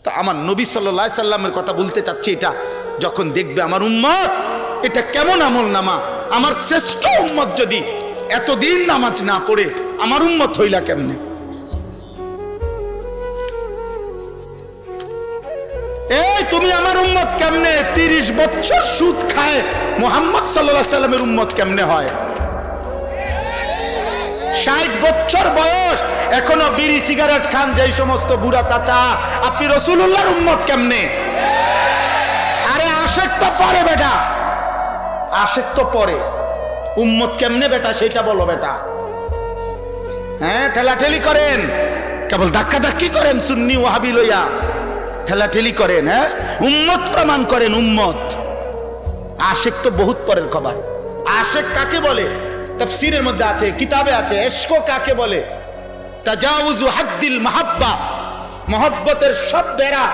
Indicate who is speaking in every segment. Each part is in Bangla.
Speaker 1: তা আমার নবী সাল্লাল্লাহু আলাইহি সাল্লামের কথা বলতে চাচ্ছি, এটা যখন দেখবে আমার উম্মত এটা কেমন আমল নামা, আমার শ্রেষ্ঠ উম্মত যদি এতদিন নামাজ না পড়ে আমার উম্মত হইলা কেমনে? এই তুমি আমার উম্মত কেমনে? 30 বছর সুদ খায় মুহাম্মদ সাল্লাল্লাহু আলাইহি সাল্লামের উম্মত কেমনে হয়? 60 বছর বয়স এখনো বিড়ি সিগারেট খান যেই সমস্ত বুড়া চাচা, আপনি রাসূলুল্লাহর উম্মত কেমনে? আরে আশেক তো পরে বেটা, আশেক তো পরে, উম্মত কেমনে বেটা সেটা বলো বেটা। হ্যাঁ, ঠেলাঠেলি করেন, কেবল ধাক্কা ধাক্কি করেন সুন্নি ওয়াহাবি লইয়া, ঠেলাঠেলি করেন। হ্যাঁ, উম্মত প্রমাণ করেন উম্মত। আশেক তো বহুত পরের খবর। আশেক কাকে বলে? তাফসীরের মধ্যে আছে, কিতাবে আছে। ইশক কাকে বলে? তাজাউযু হাদ্দিল মাহাব্বা, মহব্বতের সব বেড়া,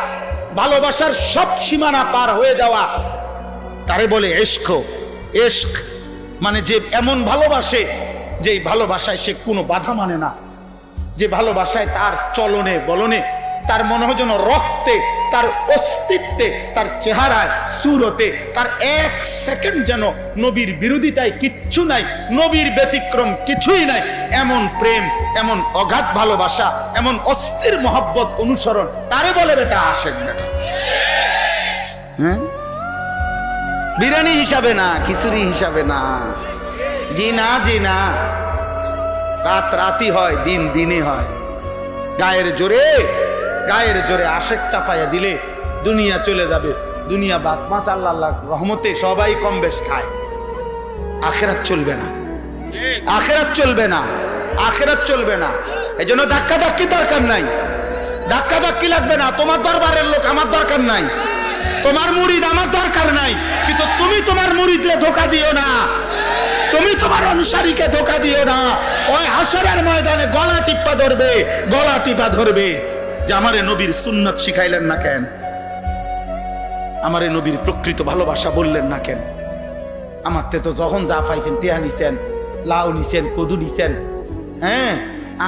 Speaker 1: ভালোবাসার সব সীমানা পার হয়ে যাওয়া, তারে বলে ইশক। ইশক মানে যে এমন ভালোবাসে যে ভালোবাসায় সে কোনো বাধা মানে না, যে ভালোবাসায় তার চলনে বলনে, তার মনে হয় যেন রক্তে, তার অস্তিত্বে, তার চেহারায়, সুরতে, তার এক সেকেন্ড যেন নবীর বিরোধিতায় কিচ্ছু নাই, নবীর ব্যতিক্রম কিছুই নাই। এমন প্রেম, এমন অগাধ ভালোবাসা, এমন অস্থির মহব্বত অনুসরণ, তারে বলে বেটা আশেক বেটা। হ্যাঁ, বিরিয়ানি হিসাবে না, খিচুড়ি হিসাবে না, জি না, জি না। রাত রাতি হয়, দিন দিনে হয়। গায়ের জোরে, গায়ের জোরে আশেক চাপাইয়া দিলে দুনিয়া চলে যাবে। দুনিয়া বাদ মাস আল্লাহ রহমতে সবাই কম বেশ খায়, আখেরাত চলবে না, আখেরাত চলবে না, আখেরাত চলবে না। এই জন্য ধাক্কা ধাক্কি দরকার নাই, ধাক্কা ধাক্কি লাগবে না। তোমার দরবারের লোক আমার দরকার নাই, তোমার মুরিদ আমার দরকার নাই, কিন্তু তুমি তোমার মুরিদকে ধোঁকা দিও না, তুমি তোমার অনুসারীকে ধোঁকা দিও না। ওই হাসরের ময়দানে গলা টিপা ধরবে, গলা টিপা ধরবে যে আমারে নবীর সুন্নাত শিখাইলেন না কেন, আমারে নবীর প্রকৃত ভালোবাসা বললেন না কেন। আমার তো যখন যা পাইছেন, টেহা নিছেন, লাউ নিছেন, কদু নিছেন, হ্যাঁ,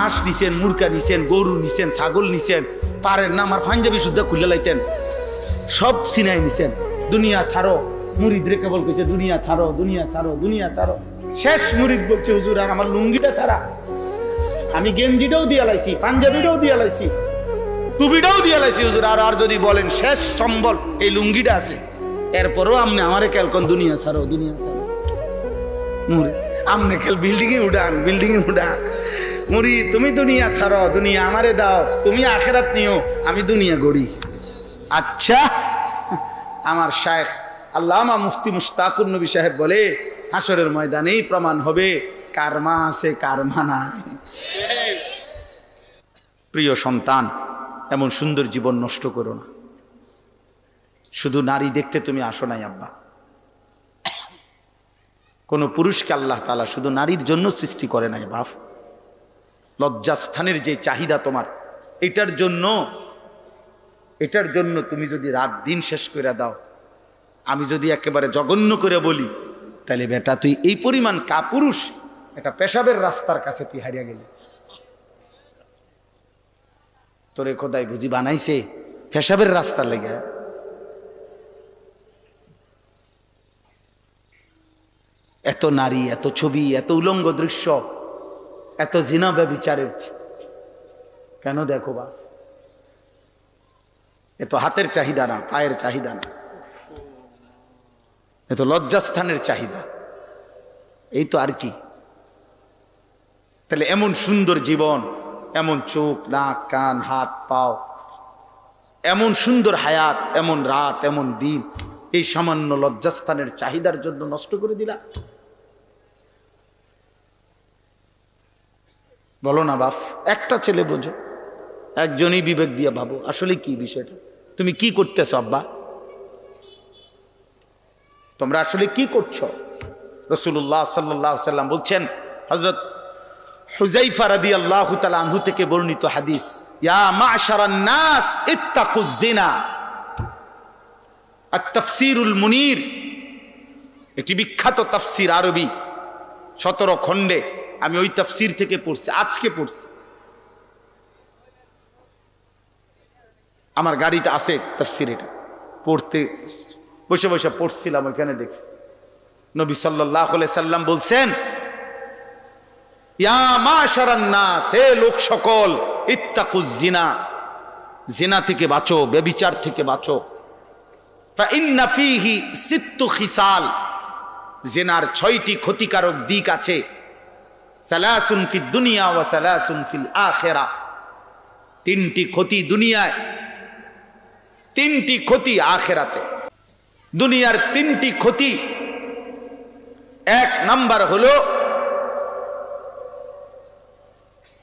Speaker 1: আঁশ নিছেন, মুরকা নিছেন, গরু নিছেন, ছাগল নিছেন, পারেন না আমার পাঞ্জাবি শুদ্ধ খুলে লাইতেন, সব চিনাই নিছেন। দুনিয়া ছাড়ো, মুরিদ রে কেবল কইছে দুনিয়া ছাড়ো, দুনিয়া ছাড়ো, দুনিয়া ছাড়ো। শেষ মুরিদ বলছে হুজুর আর আমার লুঙ্গিটা ছাড়া, আমি গেঞ্জিটাও দিয়ে লাইছি, পাঞ্জাবিটাও দিয়ে লাইছি, টুপিটাও দিয়ে লাইছি হুজুর, আর যদি বলেন শেষ সম্বল এই লুঙ্গিটা আছে, এরপরও আমনে আমারে কেলকন দুনিয়া ছাড়ো, দুনিয়া ছাড়ো। মুরিদ আমনে খেল বিল্ডিং এ উড়ান, বিল্ডিং এ উড়ান। মুরিদ তুমি দুনিয়া ছাড়ো, দুনিয়া আমারে দাও, তুমি আখেরাত নিও, আমি দুনিয়া গড়ি। আচ্ছা, আমার শায়েখ আল্লামা মুফতি মুশতাকুর নবী সাহেব বলে হাসরের ময়দানেই প্রমাণ হবে কার মা আছে কার মা নাই। প্রিয় সন্তান, এমন সুন্দর জীবন নষ্ট করো না। শুধু নারী দেখতে তুমি আসো নাই আব্বা, কোন পুরুষকে আল্লাহ তাআলা শুধু নারীর জন্য সৃষ্টি করে নাই বাপ। লজ্জাস্থানের যে চাহিদা তোমার, এটার জন্য তুমি যদি রাত দিন শেষ করে দাও, আমি যদি একেবারে জঘন্য করে বলি, তাহলে বেটা তুই এই পরিমাণ কাপুরুষ, এটা পেশাবের রাস্তার কাছে তুই হারিয়ে গেলি। তোরে খোদাই বুঝি বানাইছে পেশাবের রাস্তার লেগে? এত নারী, এত ছবি, এত উলঙ্গ দৃশ্য, এত জিনা ব্যভিচারের কেন দেখো বা? এত হাতের চাহিদা না, পায়ের চাহিদা না, এত লজ্জাস্থানের চাহিদা, এই তো আর কি। তাহলে এমন সুন্দর জীবন, এমন চোখ, নাক, কান, হাত, পাও, এমন সুন্দর হায়াত, এমন রাত, এমন দিন, এই সামান্য লজ্জাস্থানের চাহিদার জন্য নষ্ট করে দিলা? বলো না বাপ, একটা ছেলে বোঝো, একজনই বিবেক দিয়ে ভাবো আসলে কি বিষয়টা, তুমি কি করতেছ আব্বা, তোমরা আসলে কি করছো? রাসূলুল্লাহ সাল্লাল্লাহু আলাইহি সাল্লাম বলছেন, হযরত হুযায়ফা রাদিয়াল্লাহু তাআলা আনহু থেকে বর্ণিত হাদিস, ইয়া মা'শারান নাস ইত্তাকুয যিনা। আত-তাফসীরুল মুনীর, এটি বিখ্যাত তাফসীর, আরবি 17 খণ্ডে। আমি ওই তাফসীর থেকে পড়ছি, আজকে পড়ছি। আমার গাড়িতে আছে তাফসীর, এটা পড়তে বসে বসে পড়ছিলাম, ওইখানে দেখছি নবী সাল্লাল্লাহু আলাইহি সাল্লাম বলছেন, ইয়া মাশারান নাস, হে লোক সকল, ইত্তাকুজ জিনা, জিনা থেকে বাঁচো, ব্যভিচার থেকে বাঁচো। ফা ইন্না ফীহি সিত্তু খিসাল, জিনার 6টি ক্ষতিকারক দিক আছে। সালাসুন ফিদ দুনিয়া ওয়া সালাসুন ফিল আখিরা, 3টি ক্ষতি দুনিয়ায়, 3টি ক্ষতি আখিরাতে। দুনিয়ার 3টি ক্ষতি, 1 নাম্বার হলো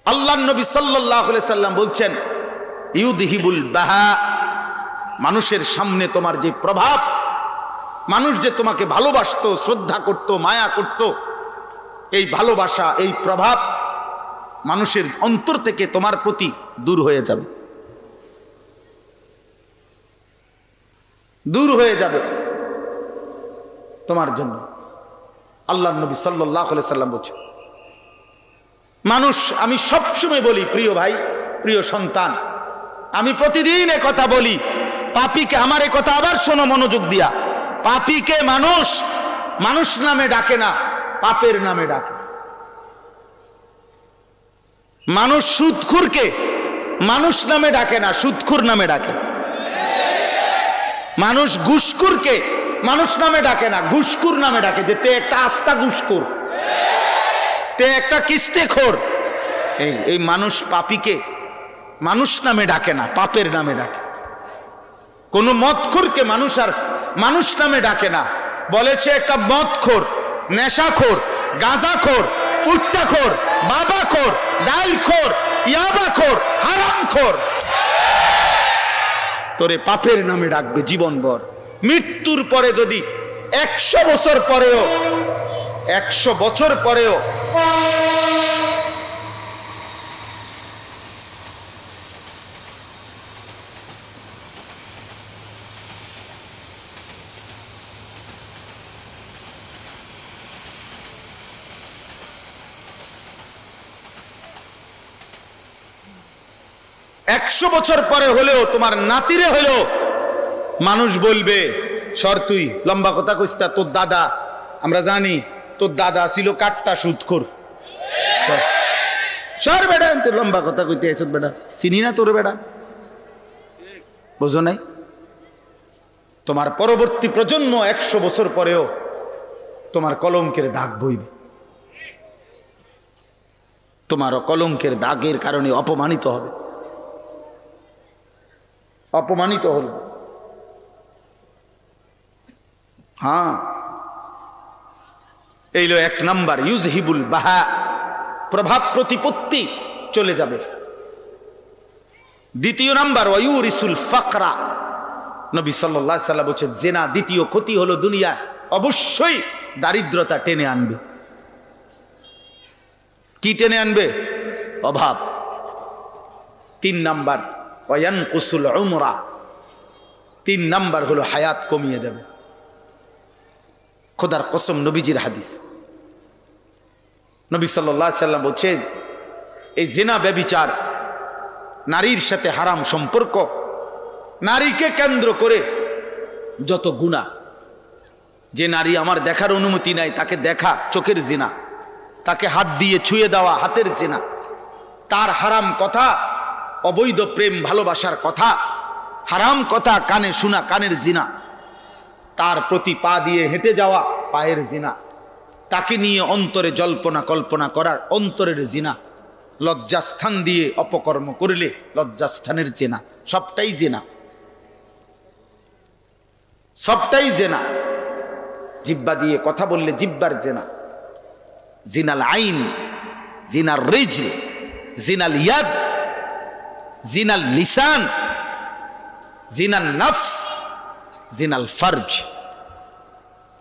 Speaker 1: আল্লাহর নবী সাল্লাল্লাহু আলাইহি সাল্লাম বলছেন, ইউদহিবুল বাহা, মানুষের সামনে তোমার যে প্রভাব, মানুষ যে তোমাকে ভালোবাসতো, শ্রদ্ধা করত, মায়া করত, এই ভালোবাসা, এই প্রভাব মানুষের অন্তর থেকে তোমার প্রতি দূর হয়ে যাবে, দূর হয়ে যাবে তোমার জন্য। আল্লাহর নবী সাল্লাল্লাহু আলাইহি সাল্লাম বলছেন, মানুষ, আমি সবসময় বলি প্রিয় ভাই, প্রিয় সন্তান, আমি প্রতিদিন এ কথা বলি, পাপীকে, আমার এ কথা আবার শোনো মনোযোগ দিয়া, পাপীকে মানুষ মানুষ নামে ডাকে না, পাপের নামে ডাকে। মানুষ সুদখোরকে মানুষ নামে ডাকে না, সুদখোর নামে ডাকে। মানুষ ঘুষখোরকে মানুষ নামে ডাকে না, ঘুষখোর নামে ডাকে, যে তে একটা আস্তা ঘুষখোর, তে একটা কিস্তেখোর। এই মানুষ পাপীকে মানুষ নামে ডাকে না, পাপের নামে ডাকে। কোন মদখোরকে মানুষ আর মানুষ নামে ডাকে না, বলেছে একটা মদখোর, নেশাখোর, গাঁজাখোর, পুট্টাখোর, বাবাখোর, ডালখোর, ইয়াবাখোর, হারামখোর। তোরে পাপের নামে ডাকবে জীবনভর। মৃত্যুর পরে যদি 100 বছর পরেও, 100 বছর পরেও হলেও তোমার নাতিরে হলেও মানুষ বলবে, সর তুই, লম্বা কথা কইস না, তোর দাদা, আমরা জানি তোর দাদা ছিল কাট্টা সুদখোর, সর বেটা, তোর লম্বা কথা কইতে আইছ বেটা, চিনি না তোর বেটা, বুঝো নাই? তোমার পরবর্তী প্রজন্ম 100 বছর পরেও তোমার কলঙ্কের দাগ বইবে, তোমার কলঙ্কের দাগের কারণে অপমানিত হবে, অপমানিত হল। হ্যাঁ, এইলো 1 নাম্বার, ইউজহিবুল বাহা, প্রভাব প্রতিপত্তি চলে যাবে। 2 নাম্বার, ওয়ায়ুরিসুল ফাকরা, নবী সাল্লাল্লাহু আলাইহি সাল্লাম বলেছেন, জিনা 2য় ক্ষতি হলো দুনিয়া অবশ্যই দারিদ্রতা টেনে আনবে। কি টেনে আনবে? অভাব। 3 নাম্বার, ওয়ায়ানকুসুল উমরা, 3 নাম্বার হলো হায়াত কমিয়ে দেবে। খোদার কসম, নবীজির হাদিস, নবী সাল্লাল্লাহু আলাইহি সাল্লাম বলছেন, এই জিনা, ব্যভিচার, নারীর সাথে হারাম সম্পর্ক, নারীকে কেন্দ্র করে যত গুনাহ, যে নারী আমার দেখার অনুমতি নাই তাকে দেখা, চোখের জিনা, তাকে হাত দিয়ে ছুঁয়ে দেওয়া, হাতের জিনা, তার হারাম কথা, অবৈধ প্রেম ভালোবাসার কথা, হারাম কথা কানে শোনা, কানের জিনা, তার প্রতি পা দিয়ে হেঁটে যাওয়া, পায়ের জিনা, তাকে নিয়ে অন্তরে জল্পনা কল্পনা করা, অন্তরের জিনা, লজ্জাস্থান দিয়ে অপকর্ম করলে লজ্জাস্থানের জিনা, সবটাই জিনা, সবটাই জিনা। জিহ্বা দিয়ে কথা বললে জিহ্বার জিনা, জিনাল আইন, জিনাল রিজল, জিনাল ইয়াদ, জিনাল লিসান, জিনাল নফস, জিনাল ফরজ।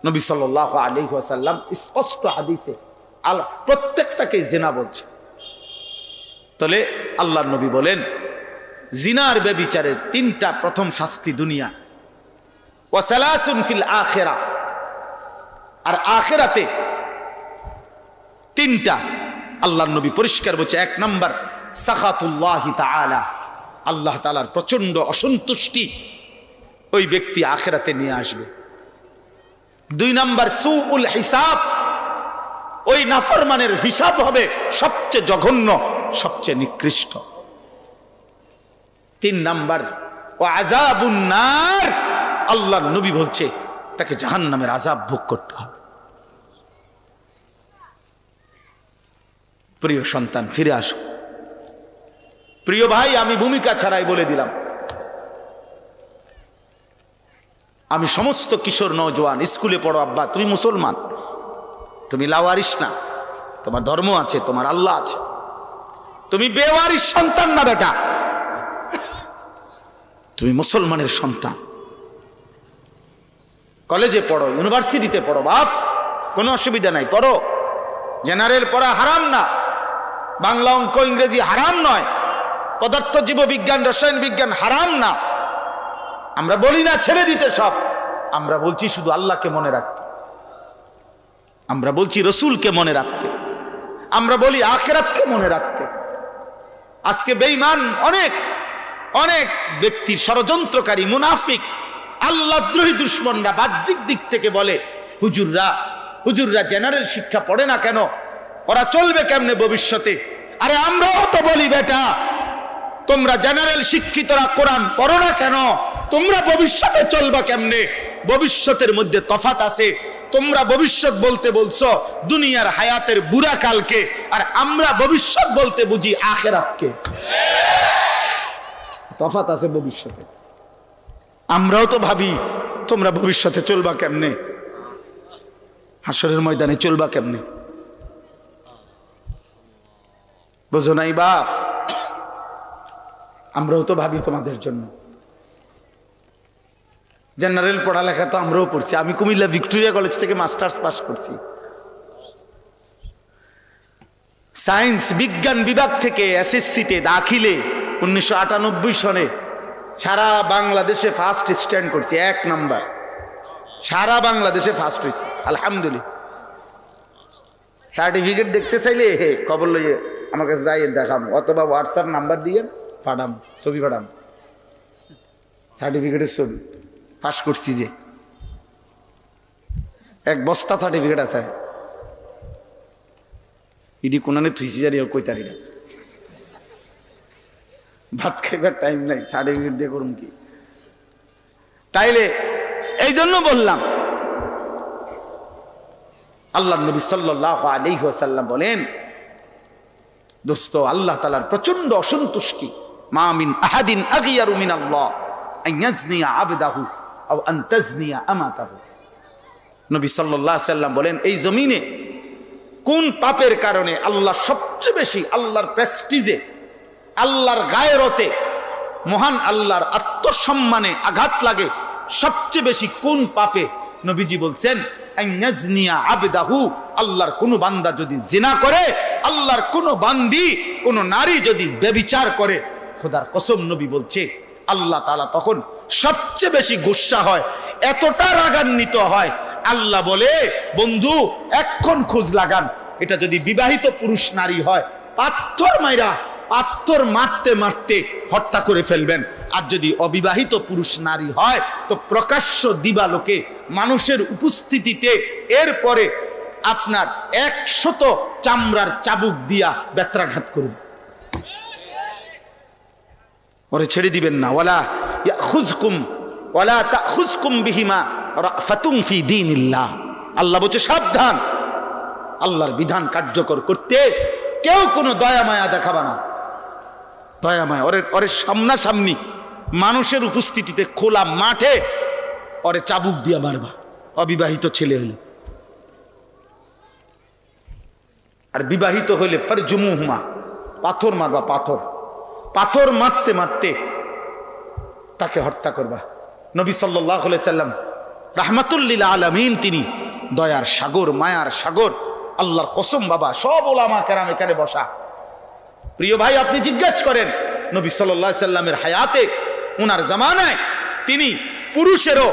Speaker 1: নবী সাল্লাল্লাহু আলাইহি ওয়াসাল্লাম স্পষ্ট হাদিসে প্রত্যেকটাকে জিনা বলছে। তাহলে আল্লাহর নবী বলেন, জিনার ব্যভিচারের 3টা প্রথম শাস্তি দুনিয়া, ওয়া সালাসুন ফিল আখিরা, আর আখিরাতে 3টা আল্লাহর নবী পরিষ্কার বলছে। 1 নাম্বার, সাখাতুল্লাহি তাআলা, আল্লাহ তাআলার প্রচন্ড অসন্তুষ্টি ওই ব্যক্তি আখিরাতে নিয়ে আসবে। 2 নাম্বার সুউল হিসাব, ওই নাফরমানের হিসাব হবে সবচেয়ে জঘন্য, সবচেয়ে নিকৃষ্ট। 3 নাম্বার ওয়া আযাবুন নার, আল্লাহর নবী বলছে তাকে জাহান্নামের আযাব ভোগ করতে হবে। প্রিয় সন্তান, ফিরে আসো। প্রিয় ভাই, আমি ভূমিকা ছাড়াই বলে দিলাম, আমি সমস্ত কিশোর নওজোয়ান, স্কুলে পড়ো আব্বা, তুমি মুসলমান, তুমি লাওয়ারিস না, তোমার ধর্ম আছে, তোমার আল্লাহ আছে, তুমি বেওয়ারিস সন্তান না বেটা, তুমি মুসলমানের সন্তান। কলেজে পড়ো, ইউনিভার্সিটিতে পড়ো, বাপ কোনো অসুবিধা নাই, পড়ো। জেনারেল পড়া হারাম না, বাংলা অঙ্ক ইংরেজি হারাম নয়, পদার্থ জীববিজ্ঞান রসায়ন বিজ্ঞান হারাম না। আমরা বলি না ছেড়ে দিতে সব, আমরা বলছি শুধু আল্লাহকে মনে রাখতে, আমরা বলছি রসুলকে মনে রাখতে, আমরা বলি আখিরাতকে মনে রাখতে। আজকে বেঈমান অনেক অনেক ব্যক্তির ষড়যন্ত্রকারী মুনাফিক আল্লাহদ্রোহী দুশমনরা বাহ্যিক দিক থেকে বলে হুজুররা জেনারেল শিক্ষা পড়ে না কেন, ওরা চলবে কেমনে ভবিষ্যতে? আরে আমরাও তো বলি বেটা, তোমরা জেনারেল শিক্ষিতরা কোরআন পড়ো না কেন, তোমরা ভবিষ্যতে চলবা কেমনে? ভবিষ্যতের মধ্যে তফাত আছে। তোমরা ভবিষ্যৎ বলতে বলছো দুনিয়ার হায়াতের বুড়া কালকে, আর আমরা ভবিষ্যৎ বলতে বুঝি আখিরাতকে। তফাত আছে ভবিষ্যতে। আমরাও তো ভাবি তোমরা ভবিষ্যতে চলবা কেমনে, হাসরের ময়দানে চলবা কেমনে, বুঝো নাই বাপ? আমরাও তো ভাবি তোমাদের জন্য। জেনারেল পড়ালেখা তো আমরাও পড়ছি, আমি কুমিল্লা ভিক্টোরিয়া কলেজ থেকে মাস্টার্স পাস করছি। সায়েন্স বিজ্ঞান বিভাগ থেকে এসএসসিতে দাখিলে 1998 সনে সারা বাংলাদেশে ফার্স্ট স্ট্যান্ড করছি, 1 নাম্বার, সারা বাংলাদেশে ফার্স্ট হয়েছি আলহামদুলিল্লাহ। সার্টিফিকেট দেখতে চাইলে খবর লইয়ে আমার কাছে যাই দেখাম, অথবা হোয়াটসঅ্যাপ নাম্বার দিয়ে পাঠাম, ছবি পাঠাম, সার্টিফিকেটের ছবি। পাস করছি যে 1 বস্তা সার্টিফিকেট আছে, ইডি কোনানে থুইছি জানি কই তারি না, ভাত খাইবার টাইম নাই, সার্টিফিকেট দিয়ে করুন কি? তাইলে এই জন্য বললাম, আল্লাহ নবী সাল্লাল্লাহু আলাইহি ওয়াসাল্লাম বলেন, দোস্ত আল্লাহ তাআলার প্রচন্ড অসন্তুষ্টি, মা মিন আহাদিন আগিয়ারু মিনাল্লাহ আন ইয়াজনিয়া আবদাহু আও আন তাজনিয়া আমাতাহু। নবী সাল্লাল্লাহু আলাইহি ওয়াসাল্লাম বলেন, এই জমিনে কোন পাপের কারণে আল্লাহ সবচেয়ে বেশি, আল্লাহর প্রেস্টিজে, আল্লাহর গায়রতে, মহান আল্লাহর আত্মসম্মানে আঘাত লাগে সবচেয়ে বেশি কোন পাপে? নবীজি বলছেন, আইয়াজনিয়া আবদাহু, আল্লাহর কোন বান্দা যদি জিনা করে, আল্লাহর কোন বান্দি, কোন নারী যদি ব্যভিচার করে, খোদার কসম নবী বলছে আল্লাহ তাআলা তখন সবচেয়ে বেশি গুসা হয়, এতটা রাগান্বিত হয়। আল্লাহ বলে, বন্ধু এখন খোঁজ লাগান, এটা যদি বিবাহিত পুরুষ নারী হয় পাথর মারতে মারতে হত্যা করে ফেলবেন, আর যদি অবিবাহিত পুরুষ নারী হয় তো প্রকাশ্য দিবালোকে মানুষের উপস্থিতিতে এরপরে আপনার 100 চামড়ার চাবুক দিয়া বেত্রাঘাত করুন, ওরে ছেড়ে দিবেন না। ওয়ালা তাখুজকুম বিহিমা রাফাতুন ফি দীনিল্লাহ, আল্লাহ বলছে সাবধান, আল্লাহর বিধান কার্যকর করতে কেউ কোনো দয়া মায়া দেখাবা না। দয়া মায়া ওরে সামনাসামনি মানুষের উপস্থিতিতে খোলা মাঠে ওরে চাবুক দিয়া মারবা, অবিবাহিত ছেলে হলে। আর বিবাহিত হইলে ফারজুমুহুমা, পাথর মারবা, পাথর মারতে মারতে তাকে হত্যা করবা। নবী সাল্লাল্লাহু আলাইহি সাল্লাম রাহমাতুল লিল আলামিন, তিনি দয়ার সাগর, মায়ার সাগর। আল্লাহর কসম বাবা, সব ওলামা কেরাম এখানে বসা। প্রিয় ভাই, আপনি জিজ্ঞেস করেন নবী সাল্লাল্লাহু আলাইহি সাল্লামের হায়াতে, ওনার জামানায় তিনি পুরুষেরও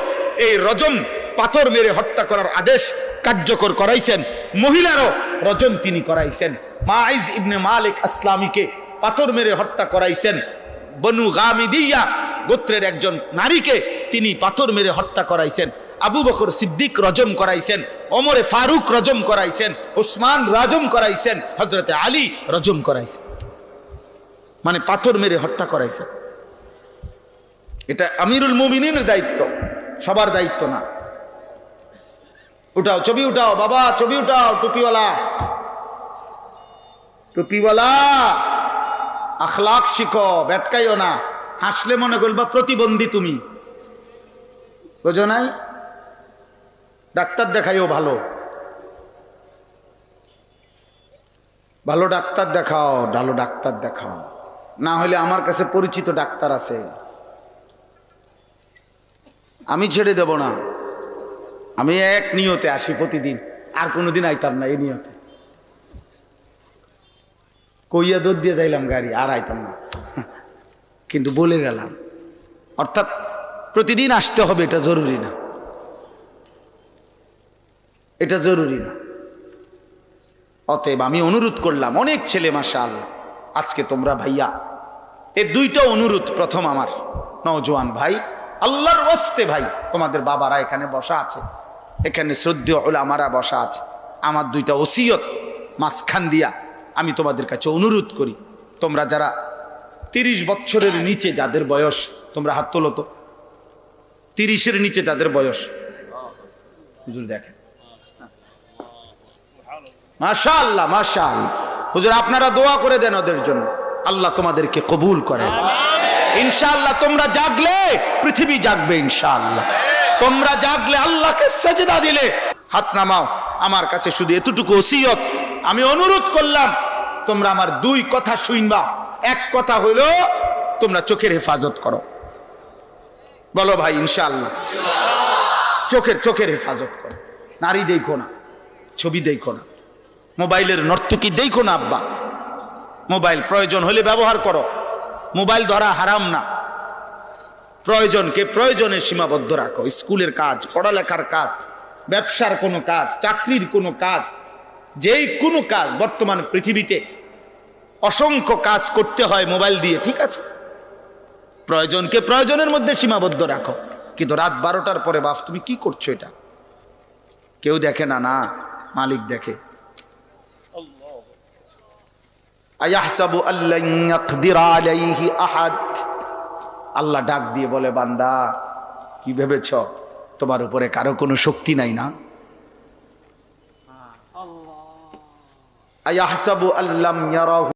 Speaker 1: এই রজম, পাথর মেরে হত্যা করার আদেশ কার্যকর করাইছেন, মহিলারও রজম তিনি করাইছেন। মাইজ ইবনে মালিক আসলামীকে পাথর মেরে হত্যা করাইছেন। বনু গামিদিয়া গোত্রের একজন নারীকে তিনি পাথর মেরে হত্যা করাইছেন। আবু বকর সিদ্দিক রজম করাইছেন, ওমরে ফারুক রজম করাইছেন, উসমান রজম করাইছেন, হযরতে আলী রজম করাইছেন, মানে পাথর মেরে হত্যা করাইছেন। এটা আমিরুল মুমিনিনের দায়িত্ব, সবার দায়িত্ব না। উঠাও ছবি, উঠাও বাবা ছবি উঠাও, টুপিওয়ালা টুপিওয়ালা আখলাক শিখো, বেটকাইও না। হাসলে মনে করবা প্রতিবন্ধী তুমি, বুঝো নাই? ডাক্তার দেখাইও, ভালো ভালো ডাক্তার দেখাও, ভালো ডাক্তার দেখাও। না হলে আমার কাছে পরিচিত ডাক্তার আছে, আমি ছেড়ে দেব না। আমি এক নিয়তে আসি প্রতিদিন, আর কোনোদিন আইতাম না এই নিয়তে। কইয়া দৌড় দিয়ে যাইলাম গাড়ি, আর আইতাম না, কিন্তু বলে গেলাম। অর্থাৎ প্রতিদিন আসতে হবে, এটা জরুরি না, এটা জরুরি না। অতএব আমি অনুরোধ করলাম, অনেক ছেলে মাশাআল্লাহ আজকে তোমরা ভাইয়া, এই দুইটা অনুরোধ। প্রথম আমার নওজোয়ান ভাই, আল্লাহর ওয়াস্তে ভাই, তোমাদের বাবারা এখানে বসা আছে, এখানে শ্রদ্ধেয় উলামারা বসা আছে, আমার দুইটা ওসিয়ত মাঝখান দিয়া আমি তোমাদের কাছে অনুরোধ করি, তোমরা যারা 30 বছরের নিচে যাদের বয়স, তোমরা হাত তোলো তো। 30-এর নিচে যাদের বয়স, হুজুর দেখেন, মাশাআল্লাহ মাশাআল্লাহ। হুজুর আপনারা দোয়া করে দেন ওদের জন্য, আল্লাহ তোমাদেরকে কবুল করেন ইনশাআল্লাহ। তোমরা জাগলে পৃথিবী জাগবে ইনশাআল্লাহ। তোমরা জাগলে, আল্লাহকে সেজদা দিলে, হাত নামাও। আমার কাছে শুধু এতটুকু ওসিয়ত, আমি অনুরোধ করলাম তোমরা আমার দুই কথা শুনবা। এক কথা হইল তোমরা চোখের হেফাজত করো, বলো ভাই ইনশাআল্লাহ। চোখের হেফাজত করো, নারী দেখো না, ছবি দেখো না, মোবাইলের নর্তকী দেখো না আব্বা। মোবাইল প্রয়োজন হলে ব্যবহার করো, মোবাইল ধরা হারাম না। প্রয়োজনকে প্রয়োজনে সীমাবদ্ধ রাখো। স্কুলের কাজ, পড়ালেখার কাজ, ব্যবসার কোনো কাজ, চাকরির কোনো কাজ, যেই কোনো কাজ, বর্তমান পৃথিবীতে অসংখ্য কাজ করতে হয় মোবাইল দিয়ে, ঠিক আছে? প্রয়োজনকে প্রয়োজনের মধ্যে সীমাবদ্ধ রাখো। কিন্তু রাত 12টার পরে বাপ তুমি কি করছো, এটা কেউ দেখে না, না মালিক দেখে। আয়াহসাবু আল্লান ইয়াকদির আলাইহি আহাদ, আল্লাহ ডাক দিয়ে বলে, বান্দা কি ভেবেছ তোমার উপরে কারো কোনো শক্তি নাই না? আয়াহসাবু আল্লাম ইয়ারাহু